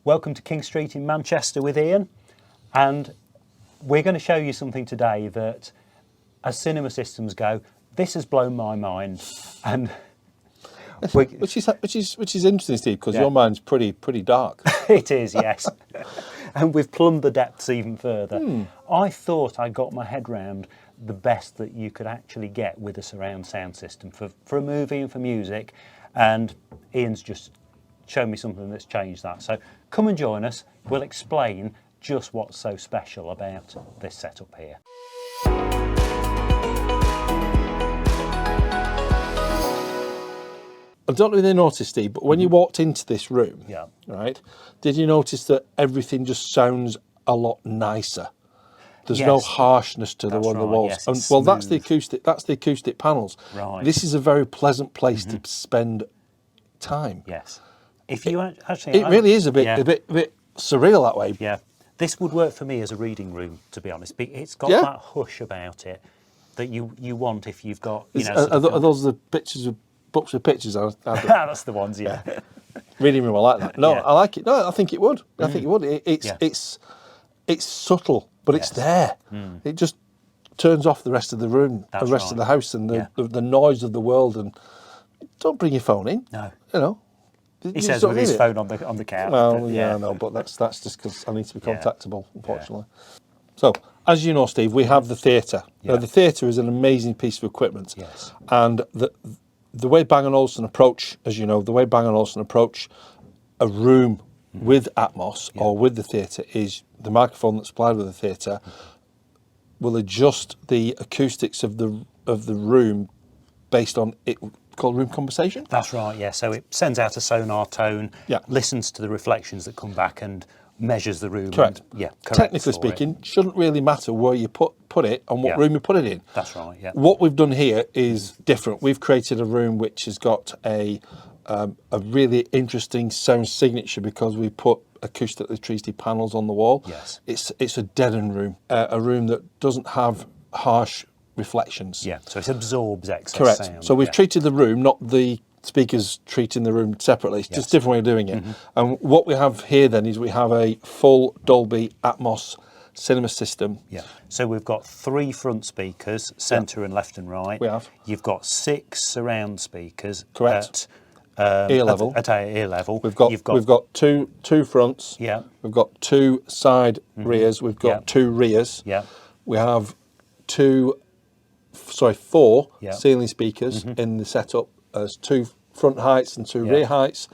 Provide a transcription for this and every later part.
Welcome to King Street in Manchester with Ian, and we're going to show you something today that, as cinema systems go, this has blown my mind, and which is interesting, Steve, because your mind's pretty dark. It is, yes, and we've plumbed the depths even further. I thought I got my head round the best that you could actually get with a surround sound system for a movie and for music, and Ian's just show me something that's changed that. So come and join us. We'll explain just what's so special about this setup here. I don't know if you noticed, Steve, but when you walked into this room, Yeah. right, did you notice that everything just sounds a lot nicer? There's Yes. no harshness to the That's walls. right, yes, And, it's well, that's the smooth. acoustic. That's the acoustic panels. Right. This is a very pleasant place to spend time. Yes. If you actually, It really is a bit yeah. bit surreal that way. Yeah, this would work for me as a reading room, to be honest. It's got Yeah. that hush about it that you want if you've got, you know. Are those the pictures of books with pictures? That's the ones, yeah. Reading room, I like that. No, Yeah. I like it. No, I think it would. I think it would. Yeah. It's subtle, but it's there. It just turns off the rest of the room, That's the rest right. of the house, and Yeah. the noise of the world. And don't bring your phone in. No. You know. He You says don't with his need it. phone on the couch. Well, but yeah, no, but that's just because I need to be Yeah. contactable, unfortunately. So, as you know, Steve, we have the theatre. Yeah. Now, the theatre is an amazing piece of equipment. Yes. And the way Bang Olufsen approach, as you know, the way Bang Olufsen approach a room with Atmos or with the theatre is the microphone that's supplied with the theatre will adjust the acoustics of the room based on it called room conversation. That's right, yeah. So it sends out a sonar tone, Yeah. listens to the reflections that come back and measures the room. Correct. And, yeah, correct Technically for it. speaking, shouldn't really matter where you put it and what Yeah. room you put it in. That's right, yeah. What we've done here is different. We've created a room which has got a really interesting sound signature because we put acoustically treated panels on the wall. Yes. It's a deadened room, a room that doesn't have harsh reflections. Yeah, so it absorbs excess Correct. sound. So we've yeah. treated the room, not the speakers treating the room separately. It's just a different way of doing it. And what we have here then is we have a full Dolby Atmos cinema system. Yeah. So we've got 3 front speakers, centre and left and right. We have. You've got 6 surround speakers. Correct. At Ear level. At ear level. We've got two fronts. Yeah. We've got 2 side rears. We've got Yeah. 2 rears. Yeah. We have 4 Yeah. ceiling speakers in the setup. There's 2 front heights and 2 Yeah. rear heights.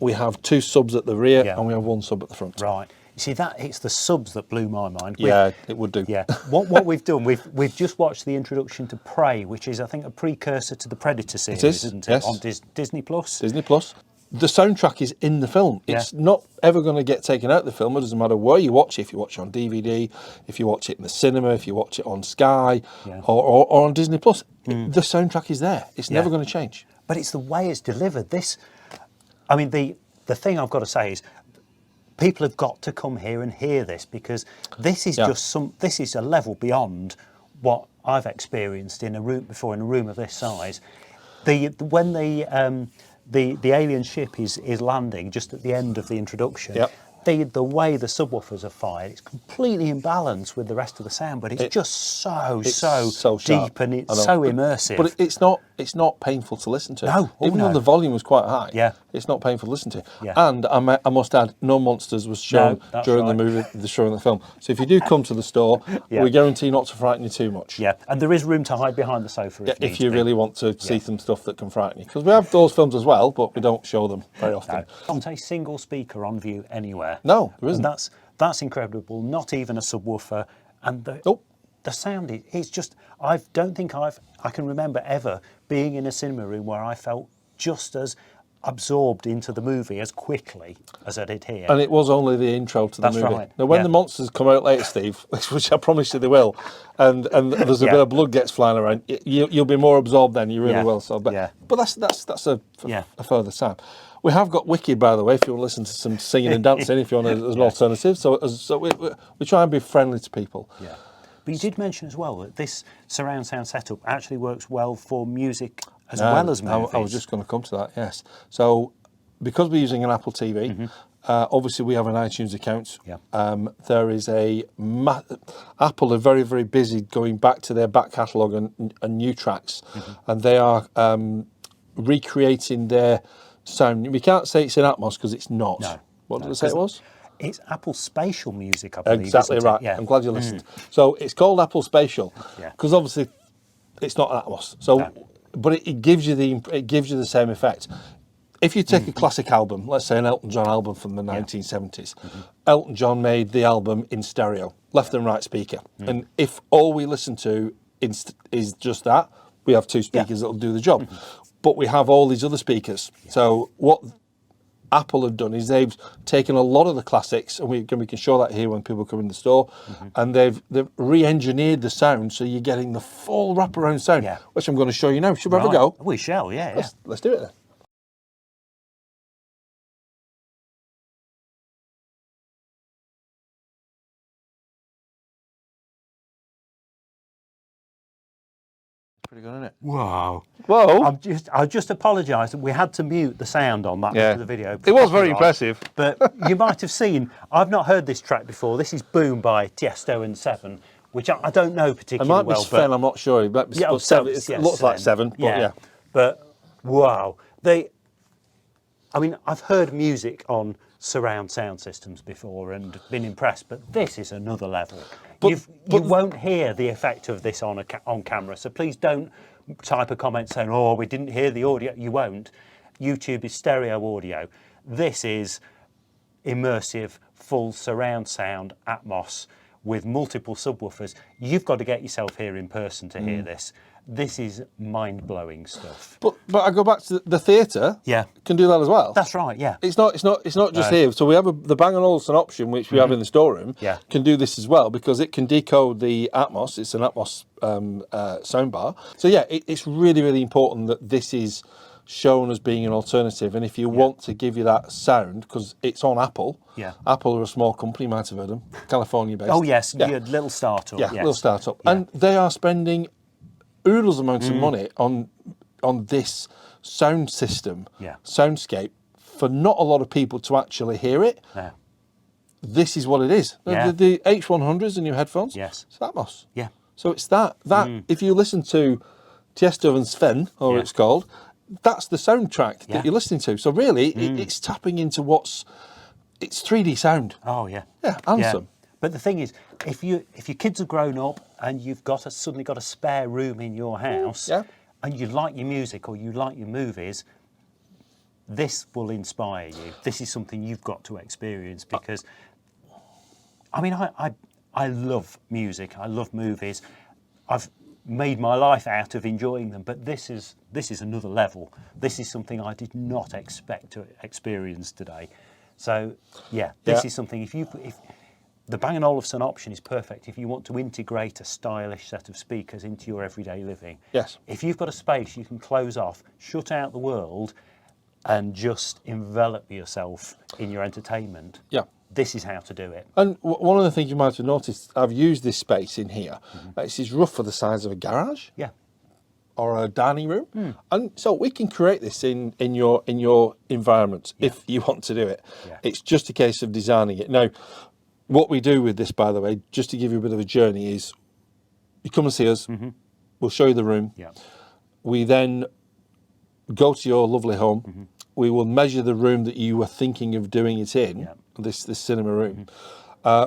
We have 2 subs at the rear Yeah. and we have 1 sub at the front. Right. You see, it's the subs that blew my mind. Yeah, it would do. Yeah. What we've done, we've just watched the introduction to Prey, which is, I think, a precursor to the Predator series, isn't it? Yes. On Disney Plus. Disney Plus. The soundtrack is in the film. It's not ever going to get taken out of the film. It doesn't matter where you watch it. If you watch it on DVD, if you watch it in the cinema, if you watch it on Sky or on Disney Plus, the soundtrack is there. It's never going to change. But it's the way it's delivered. I mean, the thing I've got to say is, people have got to come here and hear this, because this is this is a level beyond what I've experienced in a room before, in a room of this size. When the alien ship is landing just at the end of the introduction. Yep. The way the subwoofers are fired, it's completely in balance with the rest of the sound, but it's just so sharp. deep and it's so immersive. But it's not painful to listen to. No. Oh, Even no. though the volume was quite high. Yeah. It's not painful to listen to. Yeah. And I must add, no monsters was shown that's during right. the movie, showing the film. So if you do come to the store, Yeah. we guarantee not to frighten you too much. Yeah, and there is room to hide behind the sofa if If needs you be. really want to see some stuff that can frighten you, because we have those films as well, but we don't show them very often. No. Not a single speaker on view anywhere. No, there isn't. And that's incredible. Not even a subwoofer, and the sound is just. I don't think I can remember ever being in a cinema room where I felt just as absorbed into the movie as quickly as I did here. And it was only the intro to the That's movie. right, Now, when yeah. the monsters come out later, Steve, which I promise you they will, and there's a bit of blood gets flying around, you'll be more absorbed then. You really will. So, but that's a further sound. We have got Wicked, by the way, if you want to listen to some singing and dancing, if you want as an alternative. So we try and be friendly to people. Yeah. But you did mention as well that this surround sound setup actually works well for music as well as movies. I was just going to come to that, yes. So because we're using an Apple TV, Obviously, we have an iTunes account. Yeah. There is Apple are very, very busy going back to their back catalogue and new tracks, and they are recreating their sound. We can't say it's in Atmos because it's not. No. What did I say it was? It's Apple Spatial music, I believe. Exactly isn't it? right. Yeah. I'm glad you listened. So it's called Apple Spatial Yeah. because obviously it's not Atmos. So, No. but it gives you the same effect. If you take a classic album, let's say an Elton John album from the 1970s, Elton John made the album in stereo, left and right speaker. And if all we listen to is just that, we have two speakers that'll do the job. But we have all these other speakers. So what Apple have done is they've taken a lot of the classics, and we can show that here when people come in the store, and they've re-engineered the sound so you're getting the full wraparound sound, which I'm going to show you now. Should we have a go? We shall, yeah. Let's do it then. Pretty good, isn't it? Wow. Whoa. I just apologise. We had to mute the sound on that bit of the video. It was very impressive. But you might have seen, I've not heard this track before. This is Boom by Tiesto and Seven, which I don't know It particularly might be well. Sven, I'm not sure. It might be Seven. It looks like Seven, but yeah. But wow. I mean, I've heard music on surround sound systems before and been impressed, but this is another level. You won't hear the effect of this on camera, so please don't type a comment saying, oh, we didn't hear the audio. You won't. YouTube is stereo audio. This is immersive, full surround sound, Atmos, with multiple subwoofers. You've got to get yourself here in person to hear this. This is mind-blowing stuff. But I go back to the theatre. Yeah, can do that as well. That's right. Yeah, it's not just here. So we have the Bang Olufsen option, which we have in the storeroom. Yeah, can do this as well because it can decode the Atmos. It's an Atmos soundbar. So yeah, it's really, really important that this is shown as being an alternative. And if you want to give you that sound, because it's on Apple. Yeah. Apple are a small company. You might have heard them. California based. Oh yes, yeah. Little startup. Yeah, little startup, and they are spending oodles amounts of money on this sound system, soundscape, for not a lot of people to actually hear it. No. This is what it is. The H100s and your headphones, yes, it's Atmos. Yeah. So it's that. If you listen to Tiesto and Sven, or it's called, that's the soundtrack that you're listening to. So really, it's tapping into it's 3D sound. Oh yeah. Yeah, awesome. But the thing is, if your kids have grown up and you've suddenly got a spare room in your house, and you like your music or you like your movies, this will inspire you. This is something you've got to experience because, I mean, I love music. I love movies. I've made my life out of enjoying them, but this is another level. This is something I did not expect to experience today. So yeah, this is something. If the Bang & Olufsen option is perfect if you want to integrate a stylish set of speakers into your everyday living. Yes. If you've got a space you can close off, shut out the world, and just envelop yourself in your entertainment. Yeah. This is how to do it. And one of the things you might have noticed, I've used this space in here. This is roughly the size of a garage. Yeah. Or a dining room. And so we can create this in your environment if you want to do it. Yeah. It's just a case of designing it. Now, what we do with this, by the way, just to give you a bit of a journey, is you come and see us. We'll show you the room. Yeah. We then go to your lovely home. We will measure the room that you were thinking of doing it in, this cinema room.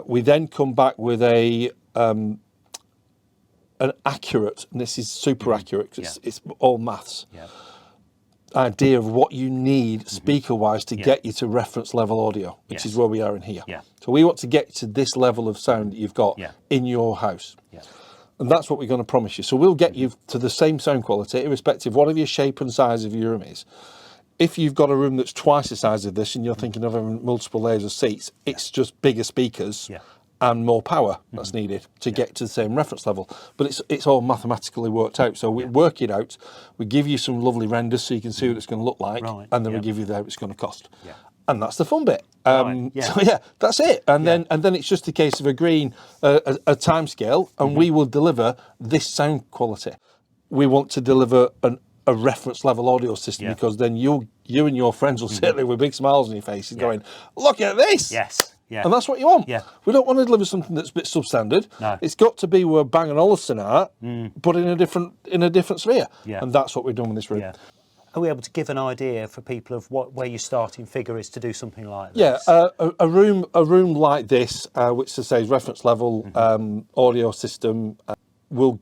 We then come back with an accurate, and this is super accurate because it's all maths, idea of what you need speaker-wise to get you to reference level audio, which is where we are in here. So we want to get to this level of sound that you've got in your house. And that's what we're going to promise you. So we'll get you to the same sound quality, irrespective of whatever your shape and size of your room is. If you've got a room that's twice the size of this and you're thinking of having multiple layers of seats, it's just bigger speakers and more power that's needed to get to the same reference level. But it's all mathematically worked out. So we work it out, we give you some lovely renders so you can see what it's going to look like, and then we give you what it's going to cost. And that's the fun bit. So yeah, that's it. And then it's just a case of agreeing a time scale, and we will deliver this sound quality. We want to deliver a reference level audio system, because then you and your friends will sit there with big smiles on your faces going, look at this. Yes. Yeah. And that's what you want. Yeah. We don't want to deliver something that's a bit substandard. No. It's got to be where Bang & Olufsen are, but in a different sphere. Yeah. And that's what we're doing with this room. Yeah. Are we able to give an idea for people of where your starting figure is to do something like Yeah, this? a room like this, which to say is reference level audio system, will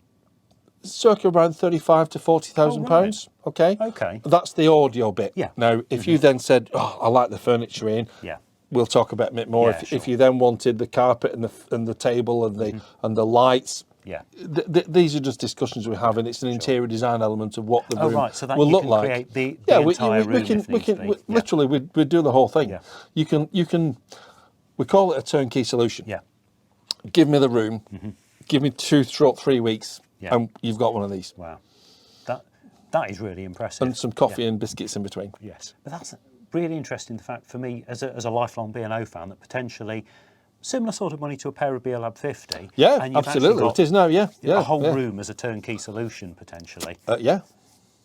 circa around 35 to 40,000 pounds. Okay. Okay. That's the audio bit. Yeah. Now, if you then said, "Oh, I like the furniture in," Yeah. we'll talk about a bit more. Yeah, If you then wanted the carpet and the table and the lights. Yeah. These are just discussions we have, and it's an interior design element of what the room so that will you look can like. create the we entire room can, if needs be. Yeah. literally we do the whole thing. Yeah. You can. We call it a turnkey solution. Yeah. Give me the room. Give me 2-3 weeks, Yeah. and you've got one of these. Wow. That is really impressive. And some coffee and biscuits in between. Yes. But that's really interesting, the fact for me as a lifelong B&O fan, that potentially similar sort of money to a pair of BLab 50. Yeah, and you've absolutely. actually got It is now. Yeah. a whole room as a turnkey solution potentially. Yeah.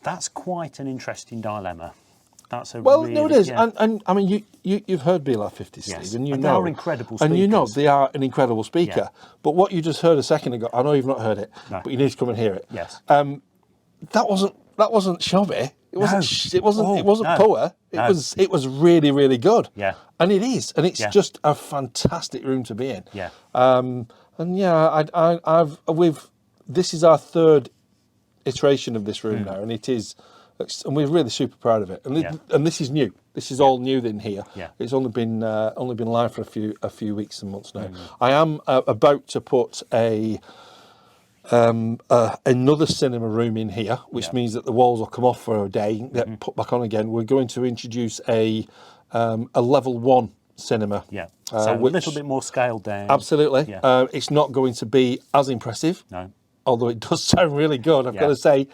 That's quite an interesting dilemma. That's a Well, really, no, it is, yeah. and I mean, you've heard BLR 50, Steve, Yes. and you And they know, are incredible and you know speakers. they are an incredible speaker. Yeah. But what you just heard a second ago, I know you've not heard it, No. but you need to come and hear it. Yes. That wasn't shabby. It wasn't. No. It wasn't no. poor. No. It was really, really good. Yeah. And it is, and it's Yeah. just a fantastic room to be in. Yeah. And yeah, this is our third iteration of this room now, and it is, and we're really super proud of it. And this is new. This is all new in here. Yeah. It's only been live for a few weeks and months now. I am about to put another cinema room in here, which means that the walls will come off for a day, get put back on again. We're going to introduce a level 1 cinema. Yeah. So a little bit more scaled down. Absolutely. Yeah. It's not going to be as impressive. No. Although it does sound really good, I've got to say,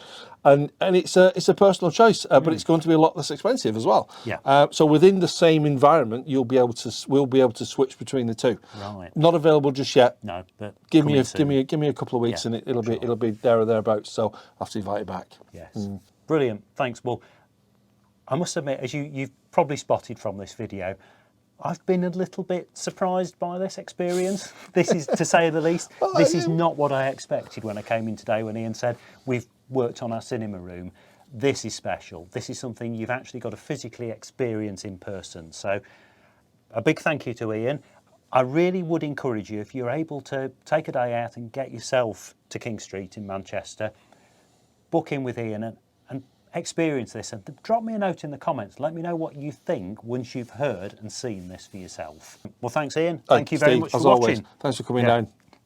and it's a personal choice, but it's going to be a lot less expensive as well. Yeah. So within the same environment, we'll be able to switch between the two. Right. Not available just yet. No, but Give me coming soon. a couple of weeks, Yeah, and it'll be there or thereabouts. So I'll have to invite you back. Yes. Brilliant. Thanks. Well, I must admit, as you've probably spotted from this video, I've been a little bit surprised by this experience. This is, to say the least, this is not what I expected when I came in today, when Ian said, we've worked on our cinema room. This is special. This is something you've actually got to physically experience in person. So a big thank you to Ian. I really would encourage you, if you're able to take a day out and get yourself to King Street in Manchester, book in with Ian and experience this, and drop me a note in the comments. Let me know what you think once you've heard and seen this for yourself. Well, thanks, Ian. Thank you very Steve, much for as watching. always, thanks for coming down.